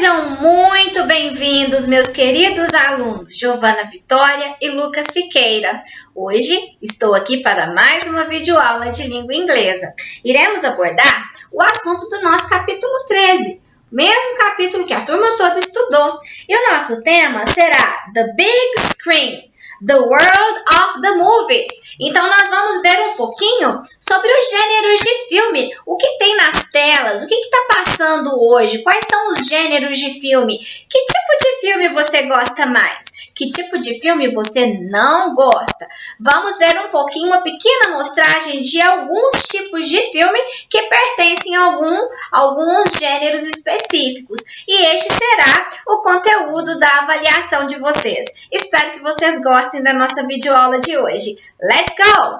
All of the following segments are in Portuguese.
Sejam muito bem-vindos, meus queridos alunos Giovana Vitória e Lucas Siqueira. Hoje estou aqui para mais uma videoaula de língua inglesa. Iremos abordar o assunto do nosso capítulo 13, mesmo capítulo que a turma toda estudou. E o nosso tema será The Big Screen, The World of the Movies. Então, nós vamos ver um pouquinho sobre os gêneros de filme, o que tem nas telas, o que está passando hoje, quais são os gêneros de filme, que tipo de filme você gosta mais, que tipo de filme você não gosta. Vamos ver um pouquinho, uma pequena amostragem de alguns tipos de filme que pertencem a alguns gêneros específicos. E este será o conteúdo da avaliação de vocês. Espero que vocês gostem da nossa videoaula de hoje. Let's go!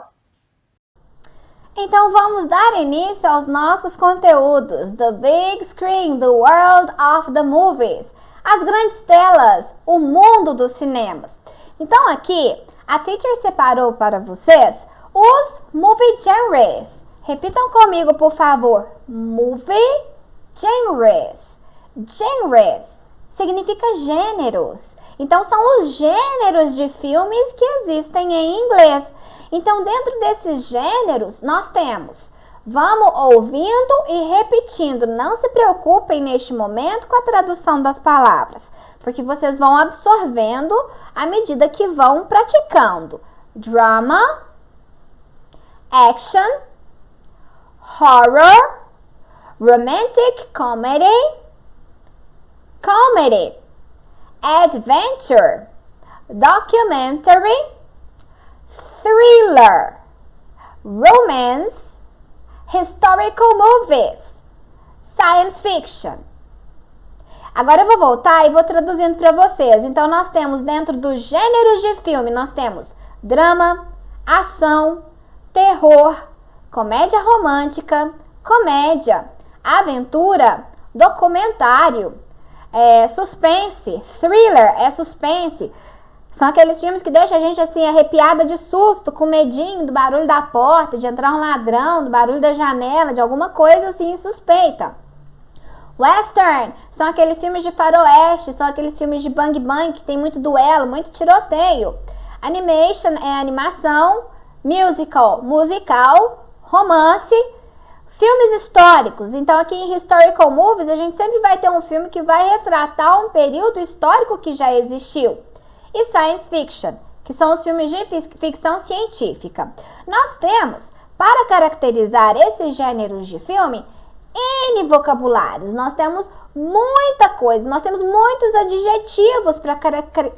Então vamos dar início aos nossos conteúdos. The Big Screen, The World of the Movies. As grandes telas, o mundo dos cinemas. Então aqui, a teacher separou para vocês os movie genres. Repitam comigo, por favor. Movie genres. Genres significa gêneros. Então, são os gêneros de filmes que existem em inglês. Então, dentro desses gêneros, nós temos, vamos ouvindo e repetindo. Não se preocupem neste momento com a tradução das palavras, porque vocês vão absorvendo à medida que vão praticando. Drama, action, horror, romantic comedy, comedy, adventure, documentary, thriller, romance, historical movies, science fiction. Agora eu vou voltar e vou traduzindo para vocês. Então, nós temos dentro dos gêneros de filme, nós temos drama, ação, terror, comédia romântica, comédia, aventura, documentário, suspense, thriller é suspense. São aqueles filmes que deixam a gente assim arrepiada de susto, com medinho do barulho da porta, de entrar um ladrão, do barulho da janela, de alguma coisa assim suspeita. Western são aqueles filmes de faroeste, são aqueles filmes de bang bang que tem muito duelo, muito tiroteio. Animation é animação, musical, musical, romance, filmes históricos. Então aqui em Historical Movies a gente sempre vai ter um filme que vai retratar um período histórico que já existiu. E Science Fiction, que são os filmes de ficção científica. Nós temos, para caracterizar esses gêneros de filme, N vocabulários. Nós temos muita coisa, nós temos muitos adjetivos para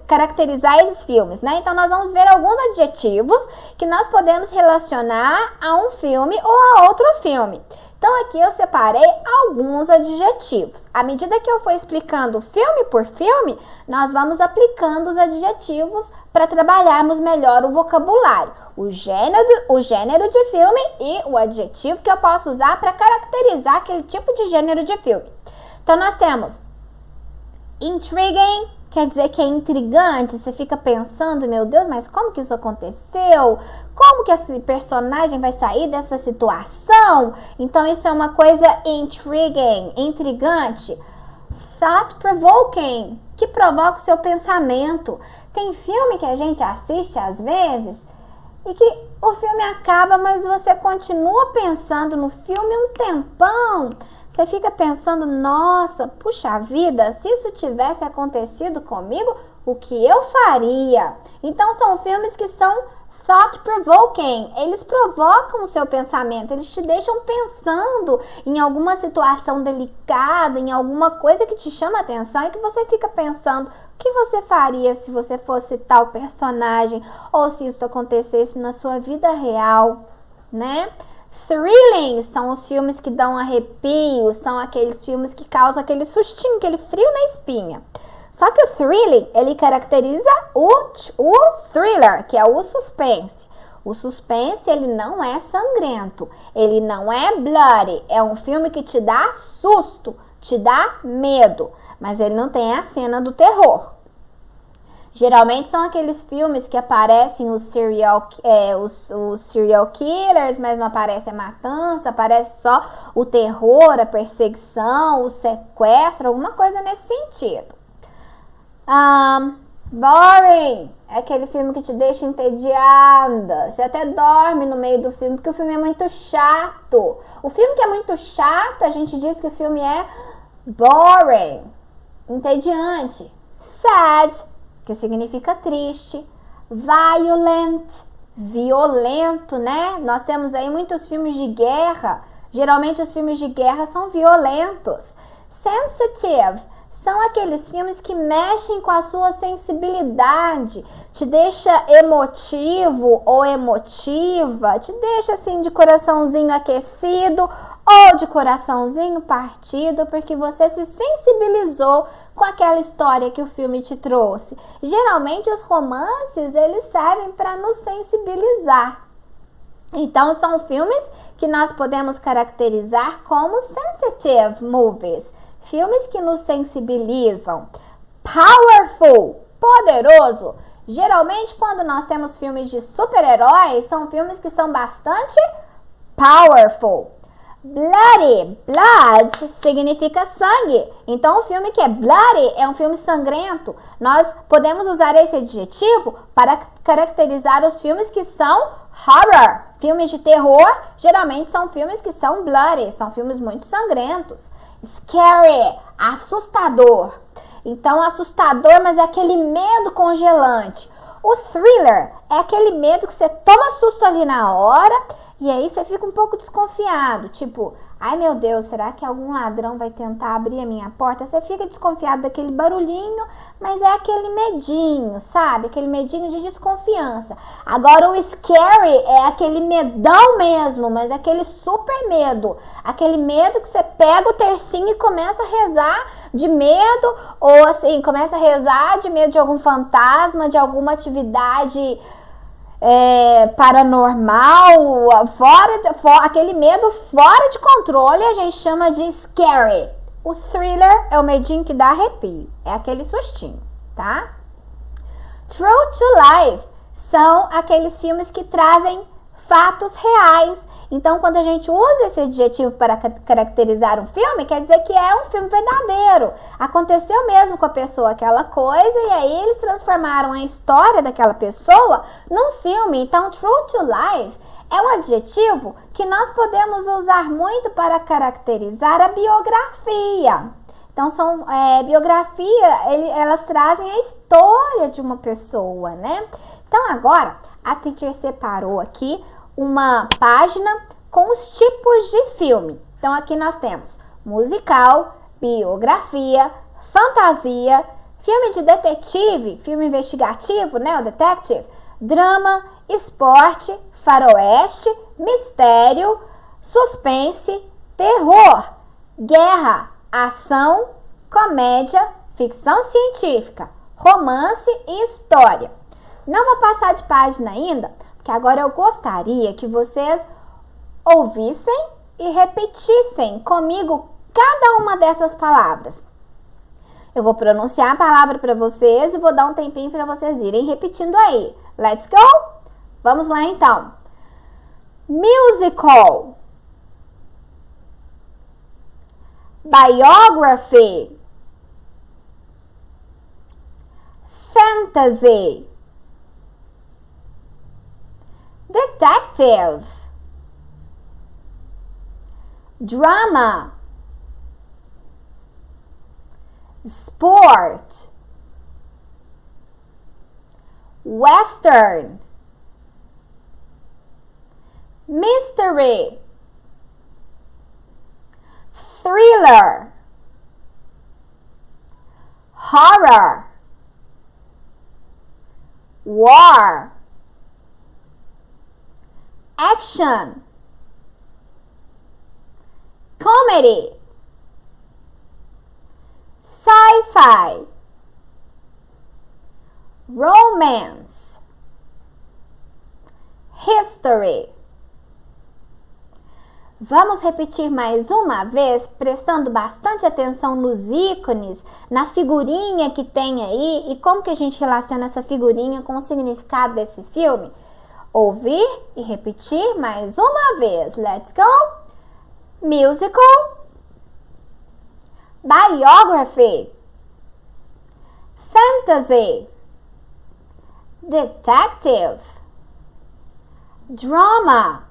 caracterizar esses filmes, né? Então, nós vamos ver alguns adjetivos que nós podemos relacionar a um filme ou a outro filme. Então, aqui eu separei alguns adjetivos. À medida que eu for explicando filme por filme, nós vamos aplicando os adjetivos para trabalharmos melhor o vocabulário. O gênero de filme e o adjetivo que eu posso usar para caracterizar aquele tipo de gênero de filme. Então, nós temos intriguing, quer dizer que é intrigante, você fica pensando, meu Deus, mas como que isso aconteceu? Como que esse personagem vai sair dessa situação? Então, isso é uma coisa intriguing, intrigante. Thought-provoking, que provoca o seu pensamento. Tem filme que a gente assiste às vezes e que o filme acaba, mas você continua pensando no filme um tempão. Você fica pensando, nossa, puxa vida, se isso tivesse acontecido comigo, o que eu faria? Então, são filmes que são thought-provoking, eles provocam o seu pensamento, eles te deixam pensando em alguma situação delicada, em alguma coisa que te chama a atenção e que você fica pensando, o que você faria se você fosse tal personagem ou se isso acontecesse na sua vida real, né? Thrilling são os filmes que dão arrepio, são aqueles filmes que causam aquele sustinho, aquele frio na espinha. Só que o thrilling, ele caracteriza o thriller, que é o suspense. O suspense, ele não é sangrento, ele não é bloody, é um filme que te dá susto, te dá medo, mas ele não tem a cena do terror. Geralmente são aqueles filmes que aparecem os serial killers, mas não aparece a matança, aparece só o terror, a perseguição, o sequestro, alguma coisa nesse sentido. Boring é aquele filme que te deixa entediada. Você até dorme no meio do filme, porque o filme é muito chato. O filme que é muito chato, a gente diz que o filme é boring, entediante. Sad, que significa triste. Violent, violento, né? Nós temos aí muitos filmes de guerra. Geralmente os filmes de guerra são violentos. Sensitive, são aqueles filmes que mexem com a sua sensibilidade, te deixa emotivo ou emotiva, te deixa assim de coraçãozinho aquecido ou de coraçãozinho partido, porque você se sensibilizou com aquela história que o filme te trouxe. Geralmente os romances, eles servem para nos sensibilizar. Então são filmes que nós podemos caracterizar como sensitive movies. Filmes que nos sensibilizam. Powerful, poderoso. Geralmente, quando nós temos filmes de super-heróis, são filmes que são bastante powerful. Bloody, blood significa sangue. Então, o filme que é bloody é um filme sangrento. Nós podemos usar esse adjetivo para caracterizar os filmes que são horror. Filmes de terror, geralmente são filmes que são bloody, são filmes muito sangrentos. Scary, assustador. Então, assustador, mas é aquele medo congelante. O thriller é aquele medo que você toma susto ali na hora e aí você fica um pouco desconfiado. Tipo, ai meu Deus, será que algum ladrão vai tentar abrir a minha porta? Você fica desconfiado daquele barulhinho, mas é aquele medinho, sabe? Aquele medinho de desconfiança. Agora o scary é aquele medão mesmo, mas é aquele super medo. Aquele medo que você pega o tercinho e começa a rezar de medo, ou assim, começa a rezar de medo de algum fantasma, de alguma atividade paranormal, aquele medo fora de controle, a gente chama de scary. O thriller é o medinho que dá arrepio, é aquele sustinho, tá? True to life são aqueles filmes que trazem fatos reais. Então, quando a gente usa esse adjetivo para caracterizar um filme, quer dizer que é um filme verdadeiro. Aconteceu mesmo com a pessoa aquela coisa e aí eles transformaram a história daquela pessoa num filme. Então, true to life é um adjetivo que nós podemos usar muito para caracterizar a biografia. Então, elas trazem a história de uma pessoa, né? Então, agora, a teacher separou aqui uma página com os tipos de filme. Então, aqui nós temos musical, biografia, fantasia, filme de detetive, filme investigativo, né, o detective, drama, esporte, faroeste, mistério, suspense, terror, guerra, ação, comédia, ficção científica, romance e história. Não vou passar de página ainda, porque agora eu gostaria que vocês ouvissem e repetissem comigo cada uma dessas palavras. Eu vou pronunciar a palavra para vocês e vou dar um tempinho para vocês irem repetindo aí. Let's go? Vamos lá então. Musical. Biography. Fantasy. Detective. Drama. Sport. Western. Mystery. Thriller. Horror. War. Action. Comedy. Sci-fi. Romance. History. Vamos repetir mais uma vez, prestando bastante atenção nos ícones, na figurinha que tem aí e como que a gente relaciona essa figurinha com o significado desse filme. Ouvir e repetir mais uma vez. Let's go! Musical, biography, fantasy, detective, drama,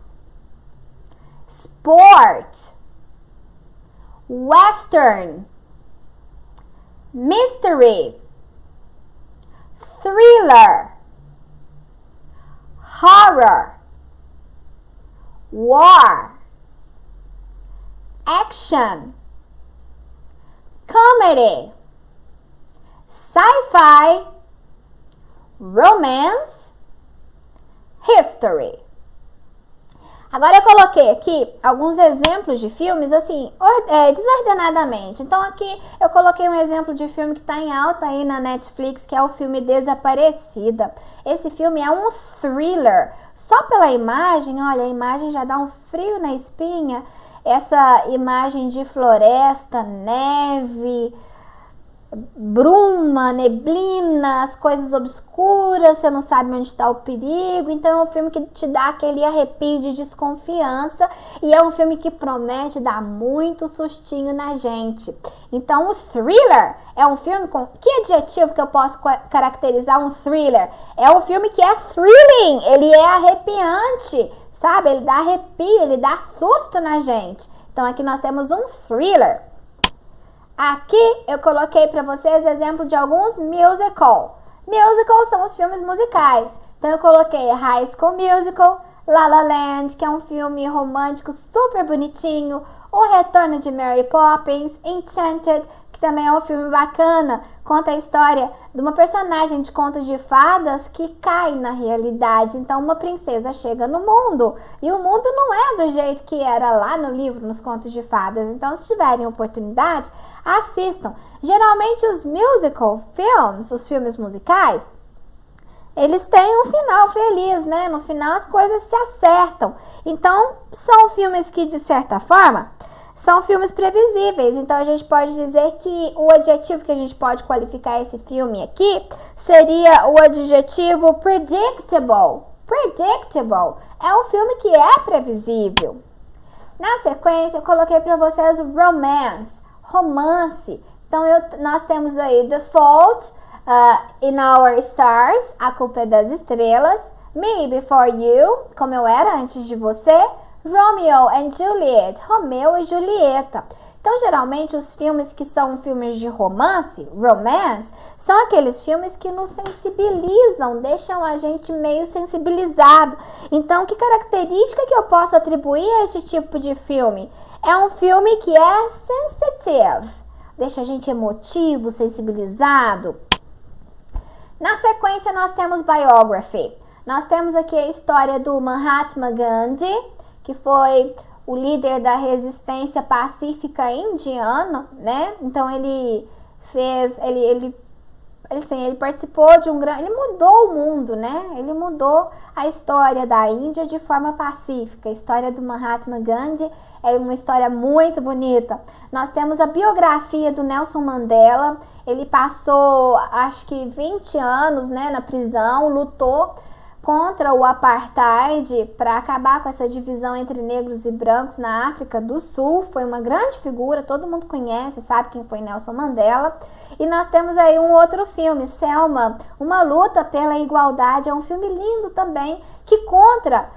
sport, western, mystery, thriller, horror, war, action, comedy, sci-fi, romance, history. Agora eu coloquei aqui alguns exemplos de filmes assim, desordenadamente. Então aqui eu coloquei um exemplo de filme que está em alta aí na Netflix, que é o filme Desaparecida. Esse filme é um thriller. Só pela imagem, olha, a imagem já dá um frio na espinha. Essa imagem de floresta, neve, bruma, neblina, as coisas obscuras, você não sabe onde está o perigo. Então é um filme que te dá aquele arrepio de desconfiança e é um filme que promete dar muito sustinho na gente. Então o thriller é um filme com... Que adjetivo que eu posso caracterizar um thriller? É um filme que é thrilling, ele é arrepiante, sabe? Ele dá arrepio, ele dá susto na gente. Então aqui nós temos um thriller. Aqui eu coloquei para vocês exemplo de alguns musical. Musical são os filmes musicais. Então eu coloquei High School Musical, La La Land, que é um filme romântico super bonitinho, O Retorno de Mary Poppins, Enchanted, que também é um filme bacana, conta a história de uma personagem de contos de fadas que cai na realidade. Então uma princesa chega no mundo e o mundo não é do jeito que era lá no livro, nos contos de fadas. Então se tiverem oportunidade, assistam. Geralmente os musical films, os filmes musicais, eles têm um final feliz, né? No final as coisas se acertam. Então são filmes que de certa forma são filmes previsíveis. Então a gente pode dizer que o adjetivo que a gente pode qualificar esse filme aqui seria o adjetivo predictable. Predictable é um filme que é previsível. Na sequência eu coloquei para vocês o romance. Então nós temos aí The Fault in Our Stars, A Culpa é das Estrelas, Me Before You, Como Eu Era Antes de Você, Romeo and Juliet, Romeu e Julieta. Então geralmente os filmes que são filmes de romance, são aqueles filmes que nos sensibilizam, deixam a gente meio sensibilizado. Então que característica que eu posso atribuir a esse tipo de filme? É um filme que é sensitive, deixa a gente emotivo, sensibilizado. Na sequência nós temos biography. Nós temos aqui a história do Mahatma Gandhi, que foi o líder da resistência pacífica indiana, né? Então ele participou de um grande... Ele mudou o mundo, né? Ele mudou a história da Índia de forma pacífica. A história do Mahatma Gandhi é uma história muito bonita. Nós temos a biografia do Nelson Mandela. Ele passou, acho que 20 anos, né, na prisão, lutou contra o apartheid para acabar com essa divisão entre negros e brancos na África do Sul. Foi uma grande figura, todo mundo conhece, sabe quem foi Nelson Mandela. E nós temos aí um outro filme, Selma, Uma Luta pela Igualdade. É um filme lindo também, que conta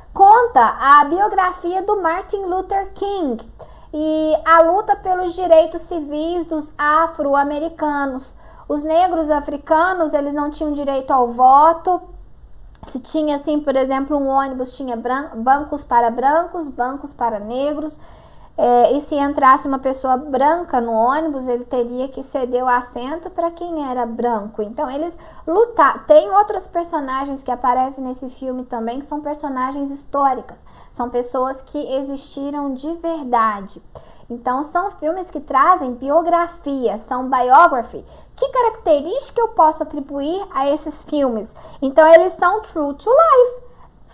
a biografia do Martin Luther King e a luta pelos direitos civis dos afro-americanos. Os negros africanos, eles não tinham direito ao voto. Se tinha, assim, por exemplo, um ônibus, tinha bancos para brancos, bancos para negros. E se entrasse uma pessoa branca no ônibus, ele teria que ceder o assento para quem era branco. Então, eles lutaram. Tem outros personagens que aparecem nesse filme também, que são personagens históricas. São pessoas que existiram de verdade. Então, são filmes que trazem biografia, são biography. Que característica eu posso atribuir a esses filmes? Então, eles são true to life.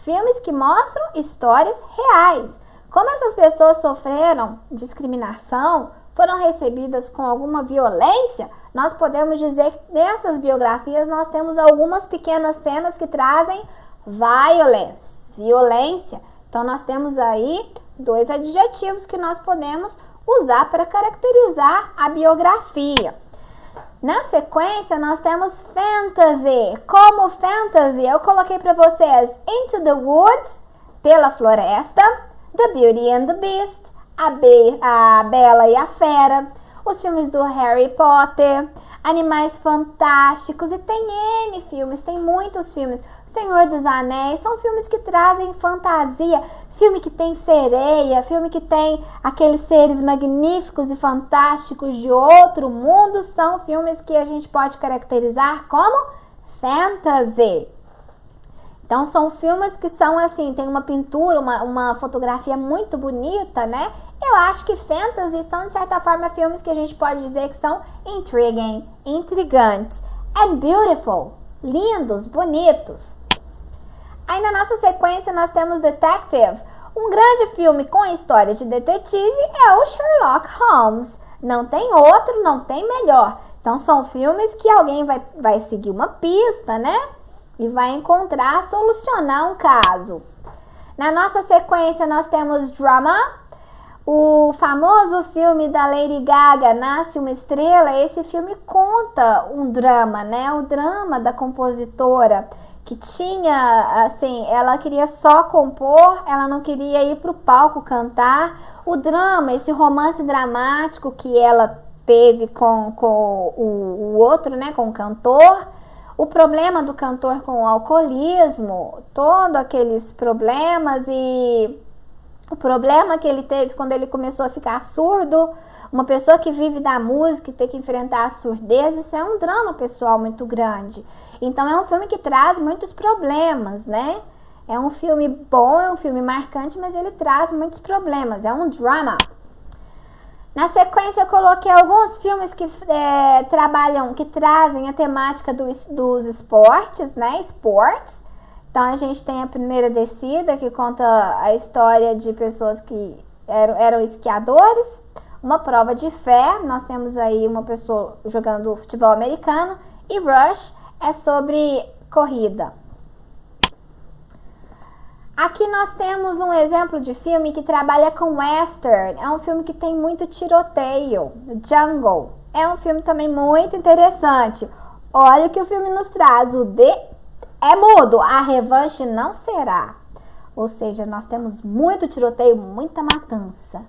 Filmes que mostram histórias reais. Como essas pessoas sofreram discriminação, foram recebidas com alguma violência, nós podemos dizer que nessas biografias nós temos algumas pequenas cenas que trazem violence, violência. Então nós temos aí 2 adjetivos que nós podemos usar para caracterizar a biografia. Na sequência, nós temos fantasy. Como fantasy, eu coloquei para vocês Into the Woods, Pela Floresta, The Beauty and the Beast, a Bela e a Fera, os filmes do Harry Potter, Animais Fantásticos, e tem N filmes, tem muitos filmes. Senhor dos Anéis, são filmes que trazem fantasia, filme que tem sereia, filme que tem aqueles seres magníficos e fantásticos de outro mundo, são filmes que a gente pode caracterizar como fantasy. Então são filmes que são assim, tem uma pintura, uma fotografia muito bonita, né? Eu acho que fantasy são de certa forma filmes que a gente pode dizer que são intriguing, intrigantes, and beautiful, lindos, bonitos. Aí na nossa sequência nós temos Detective. Um grande filme com história de detetive é o Sherlock Holmes. Não tem outro, não tem melhor. Então são filmes que alguém vai seguir uma pista, né? E vai encontrar, solucionar um caso. Na nossa sequência nós temos Drama. O famoso filme da Lady Gaga, Nasce uma Estrela. Esse filme conta um drama, né? O drama da compositora, que tinha, assim, ela queria só compor, ela não queria ir pro palco cantar. O drama, esse romance dramático que ela teve com o outro, né, com o cantor. O problema do cantor com o alcoolismo, todos aqueles problemas e o problema que ele teve quando ele começou a ficar surdo. Uma pessoa que vive da música e tem que enfrentar a surdez, isso é um drama pessoal muito grande. Então é um filme que traz muitos problemas, né? É um filme bom, é um filme marcante, mas ele traz muitos problemas, é um drama. Na sequência eu coloquei alguns filmes que que trazem a temática dos esportes, né? Esportes. Então a gente tem A Primeira Descida, que conta a história de pessoas que eram esquiadores. Uma Prova de Fé, nós temos aí uma pessoa jogando futebol americano. E Rush é sobre corrida. Aqui nós temos um exemplo de filme que trabalha com western. É um filme que tem muito tiroteio. Jungle. É um filme também muito interessante. Olha o que o filme nos traz. É mudo. A revanche não será. Ou seja, nós temos muito tiroteio, muita matança.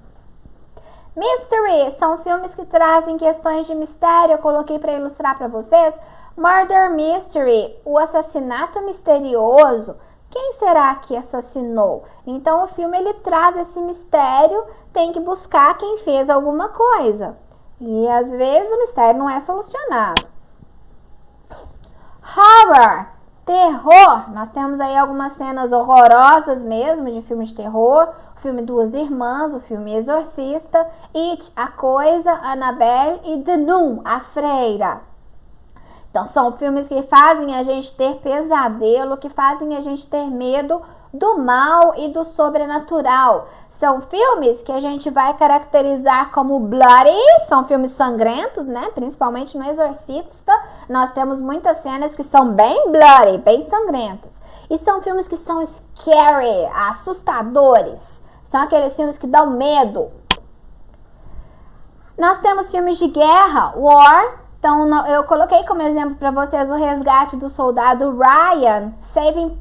Mystery. São filmes que trazem questões de mistério. Eu coloquei para ilustrar para vocês. Murder Mystery. O assassinato misterioso. Quem será que assassinou? Então o filme ele traz esse mistério, tem que buscar quem fez alguma coisa. E às vezes o mistério não é solucionado. Horror, terror. Nós temos aí algumas cenas horrorosas mesmo de filmes de terror. O filme Duas Irmãs, o filme Exorcista, It, A Coisa, Annabelle e The Nun, A Freira. Então, são filmes que fazem a gente ter pesadelo, que fazem a gente ter medo do mal e do sobrenatural. São filmes que a gente vai caracterizar como bloody, são filmes sangrentos, né? Principalmente no Exorcista, nós temos muitas cenas que são bem bloody, bem sangrentas. E são filmes que são scary, assustadores. São aqueles filmes que dão medo. Nós temos filmes de guerra, war. Então, eu coloquei como exemplo para vocês o resgate do soldado Ryan, Saving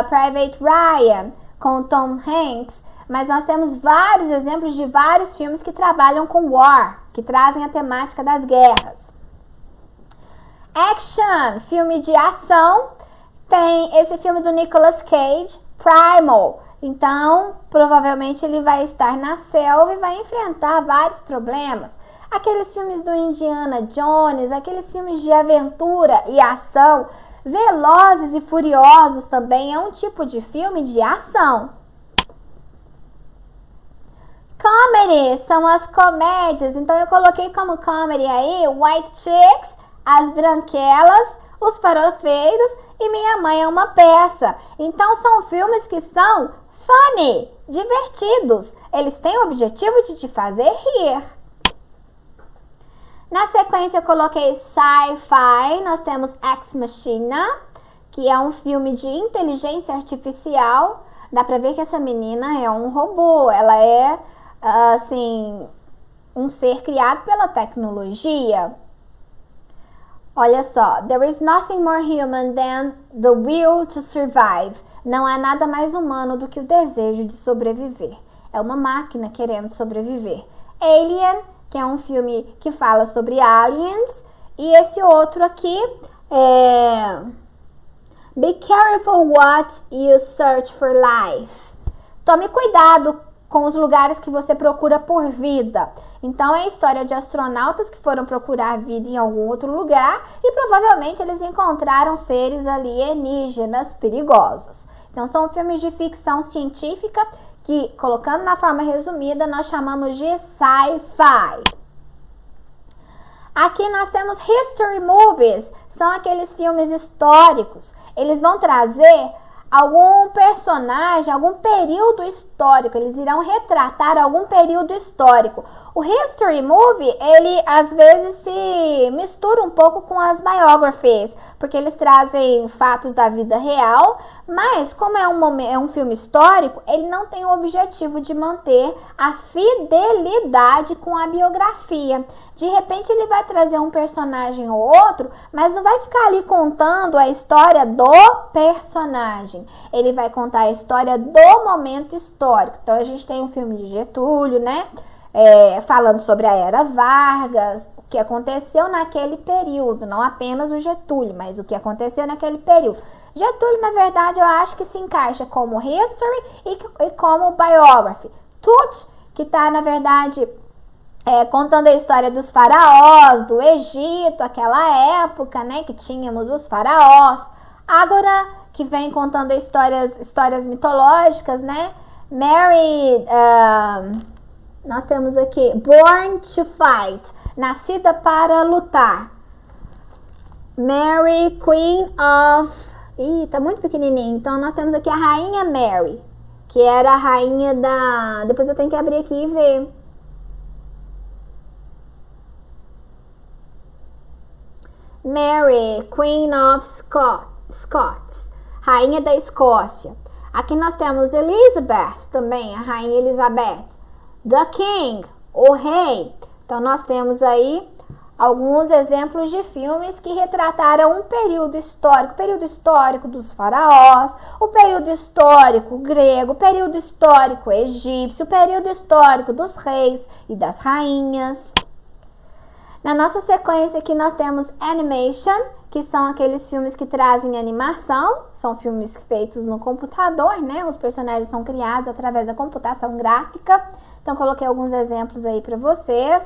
Private Ryan, com Tom Hanks. Mas nós temos vários exemplos de vários filmes que trabalham com war, que trazem a temática das guerras. Action, filme de ação. Tem esse filme do Nicolas Cage, Primal. Então, provavelmente ele vai estar na selva e vai enfrentar vários problemas. Aqueles filmes do Indiana Jones, aqueles filmes de aventura e ação. Velozes e Furiosos também é um tipo de filme de ação. Comedy são as comédias. Então eu coloquei como comedy aí White Chicks, As Branquelas, Os Farofeiros e Minha Mãe é uma Peça. Então são filmes que são Funny, divertidos. Eles têm o objetivo de te fazer rir. Na sequência eu coloquei sci-fi. Nós temos Ex Machina, que é um filme de inteligência artificial. Dá pra ver que essa menina é um robô. Ela é, assim, um ser criado pela tecnologia. Olha só. There is nothing more human than the will to survive. Não há nada mais humano do que o desejo de sobreviver. É uma máquina querendo sobreviver. Alien, que é um filme que fala sobre aliens. E esse outro aqui é Be careful what you search for life. Tome cuidado com os lugares que você procura por vida. Então, é a história de astronautas que foram procurar vida em algum outro lugar e provavelmente eles encontraram seres alienígenas perigosos. Então, são filmes de ficção científica que, colocando na forma resumida, nós chamamos de sci-fi. Aqui nós temos history movies, são aqueles filmes históricos. Eles vão trazer algum personagem, algum período histórico, eles irão retratar algum período histórico. O history movie, ele às vezes se mistura um pouco com as biographies, porque eles trazem fatos da vida real, mas como é um filme histórico, ele não tem o objetivo de manter a fidelidade com a biografia. De repente ele vai trazer um personagem ou outro, mas não vai ficar ali contando a história do personagem. Ele vai contar a história do momento histórico. Então a gente tem um filme de Getúlio, né? Falando sobre a Era Vargas, o que aconteceu naquele período, não apenas o Getúlio, mas o que aconteceu naquele período. Getúlio, na verdade, eu acho que se encaixa como history e como biography. Tut, que está, na verdade, contando a história dos faraós, do Egito, aquela época, né, que tínhamos os faraós. Ágora, que vem contando histórias mitológicas, né. Mary, nós temos aqui Born to Fight, nascida para lutar. Mary, Queen of... Ih, tá muito pequenininho. Então, nós temos aqui a Rainha Mary, que era a rainha da... Depois eu tenho que abrir aqui e ver. Mary, Queen of Scots, rainha da Escócia. Aqui nós temos Elizabeth, também, a rainha Elizabeth. The King, o rei. Então, nós temos aí alguns exemplos de filmes que retrataram um período histórico. O período histórico dos faraós, o período histórico grego, o período histórico egípcio, o período histórico dos reis e das rainhas. Na nossa sequência aqui nós temos Animation, que são aqueles filmes que trazem animação. São filmes feitos no computador, né? Os personagens são criados através da computação gráfica. Então, coloquei alguns exemplos aí para vocês.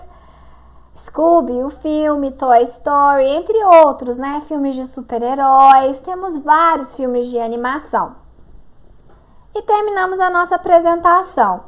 Scooby, o filme, Toy Story, entre outros, né? Filmes de super-heróis. Temos vários filmes de animação. E terminamos a nossa apresentação.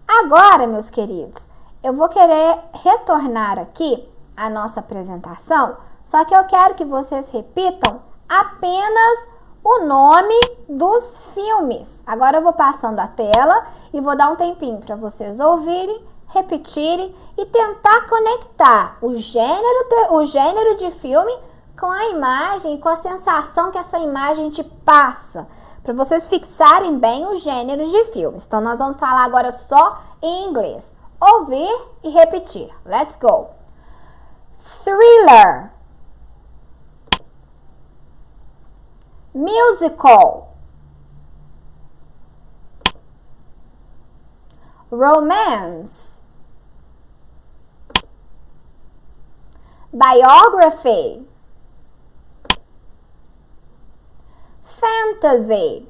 Agora, meus queridos, eu vou querer retornar aqui a nossa apresentação, só que eu quero que vocês repitam apenas o nome dos filmes. Agora eu vou passando a tela e vou dar um tempinho para vocês ouvirem, repetirem e tentar conectar o gênero de filme com a imagem e com a sensação que essa imagem te passa, para vocês fixarem bem os gêneros de filmes. Então, nós vamos falar agora só em inglês. Ouvir e repetir. Let's go! Thriller, musical, romance, biography, fantasy,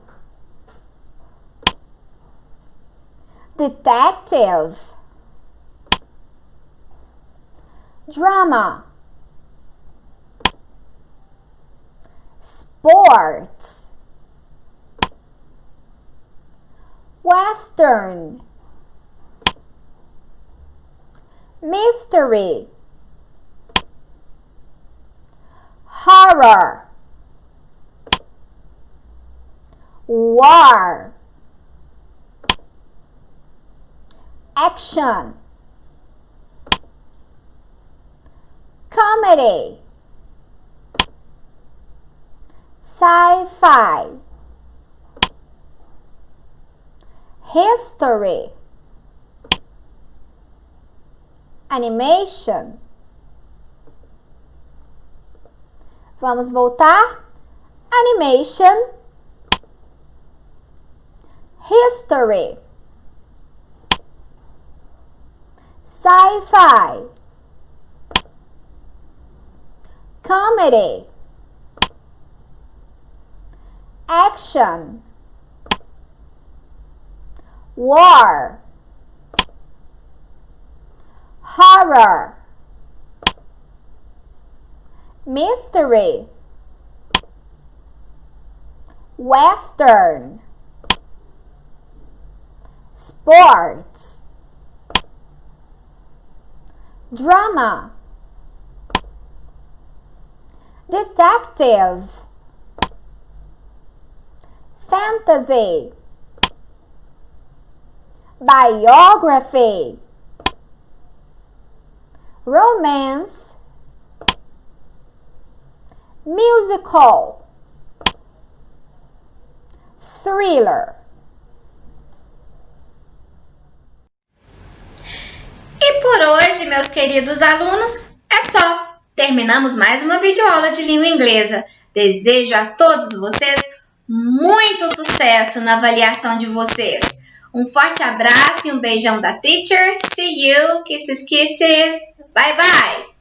detective, drama, sports, western, mystery, horror, war, Action. Comedy. Sci-fi. History. Animation. Vamos voltar. Animation. History. Sci-fi. Comedy. Action. War. Horror. Mystery. Western. Sports. Drama. Detective. Fantasy. Biography. Romance. Musical. Thriller. E por hoje, meus queridos alunos, é só. Terminamos mais uma videoaula de língua inglesa. Desejo a todos vocês muito sucesso na avaliação de vocês. Um forte abraço e um beijão da teacher. See you. Kisses, kisses. Bye, bye.